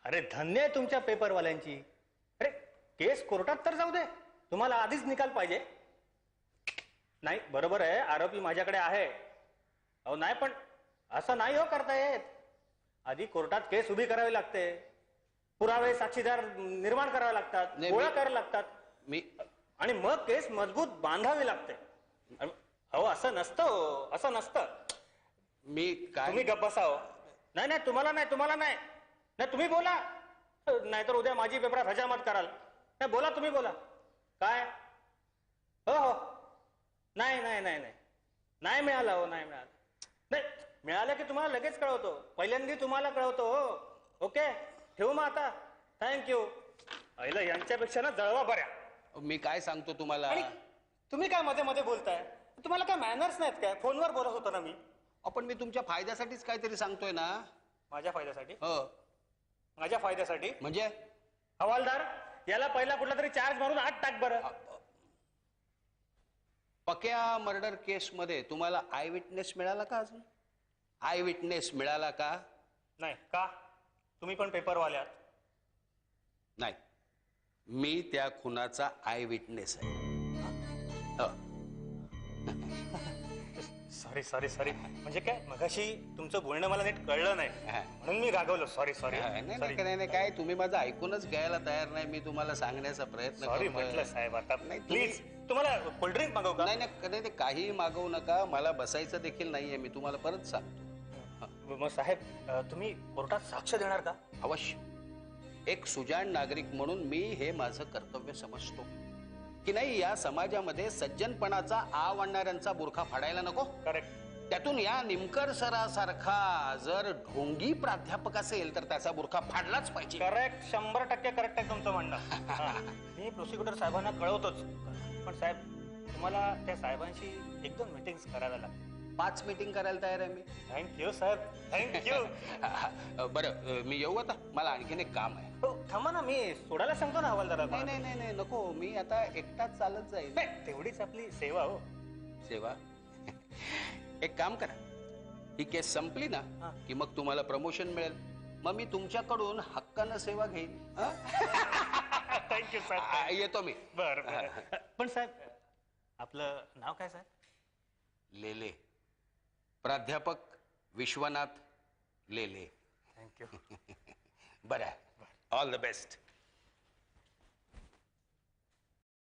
अरे धन्य आहे तुमच्या पेपरवाल्यांची. अरे केस कोर्टात तर जाऊ दे, तुम्हाला आधीच निकाल पाहिजे. नाही बरोबर आहे, आरोपी माझ्याकडे आहे. अहो नाही पण असं नाही हो करता येत. आधी कोर्टात केस उभी करावी लागते, पुरावे साक्षीदार निर्माण करावे लागतात, गोळा करायला लागतात मी आणि मग केस मजबूत बांधावी लागते. अहो असं नसतं, असं नसतं. मी काय तुम्ही गप्प बसाव. नाही नाही तुम्हाला नाही, तुम्हाला नाही. नाही तुम्ही बोला, नाहीतर उद्या माझी पेपरात हजामत कराल. नाही बोला, तुम्ही बोला. काय? हो हो. नाही नाही नाही नाही नाही मिळाला. हो नाही मिळाला. नाही मिळालं की तुम्हाला लगेच कळवतो, पहिल्यांदा तुम्हाला कळवतो. हो ओके, ठेवू मग आता. थँक्यू. आईला यांच्यापेक्षा ना जळवा बऱ्या. मी काय सांगतो तुम्हाला. तुम्ही काय मध्ये मध्ये बोलताय? तुम्हाला काय मॅनर्स नाहीत काय? फोनवर बोलत होतो ना मी. आपण मी तुमच्या फायद्यासाठीच काहीतरी सांगतोय ना. माझ्या फायद्यासाठी? हो. माझ्या फायद्यासाठी म्हणजे हवालदार याला पहिला कुठला तरी चार्ज मारून आत टाक बरं. पक्या मर्डर केस मध्ये तुम्हाला आय विटनेस मिळाला का? अजून आय विटनेस मिळाला का? नाही का? तुम्ही पण पेपरवाले आहात. नाही, मी त्या खुनाचा आय विटनेस आहे. Sorry sorry sorry. म्हणजे काय मगाशी तुमचं बोलणं मला नीट कळलं नाही म्हणून मी रागवलो. Sorry sorry. नाही काय तुम्ही माझं ऐकूनच घ्यायला तयार नाही. मी तुम्हाला सांगण्याचा प्रयत्न सॉरी म्हटलं साहेब. आता नाही प्लीज तुम्हाला कोल्ड्रिंक मागवू का? नाही नाही काही मागवू नका. मला बसायचं देखील नाहीये. मी तुम्हाला परत सांगतो. मग साहेब तुम्ही कोर्टात साक्ष देणार का? अवश्य. एक सुजाण नागरिक म्हणून मी हे माझं कर्तव्य समजतो की नाही, या समाजामध्ये सज्जनपणाचा आव आणणाऱ्यांचा बुरखा फाडायला नको. करेक्ट. त्यातून या निमकर सरासारखा जर ढोंगी प्राध्यापक असेल तर त्याचा बुरखा फाडलाच पाहिजे. करेक्ट. 100% करेक्ट आहे तुमचं म्हणणं. मी प्रोसिक्युटर साहेबांना कळवतोच. पण साहेब तुम्हाला त्या साहेबांशी 1-2 मीटिंग्स कराव्या लागतील. 5 मीटिंग करायला तयार आहे मी. थँक्यू साहेब, थँक्यू. बरं मी येऊ आता. मला आणखीन एक काम आहे. हो थांबा ना, मी सोडायला सांगतो ना हवालदाराला. नाही नाही नाही नको. मी आता एकटाच चालत जाईल. तेवढीच आपली सेवा. हो सेवा. एक काम करा, ही केस संपली ना की मग तुम्हाला प्रमोशन मिळेल. मग मी तुमच्याकडून हक्कानं सेवा घेईन. थँक्यू साहेब. येतो मी. बरं. पण साहेब आपलं नाव काय साहेब? लेले. प्राध्यापक विश्वनाथ लेले. थँक्यू. बरं. All the best.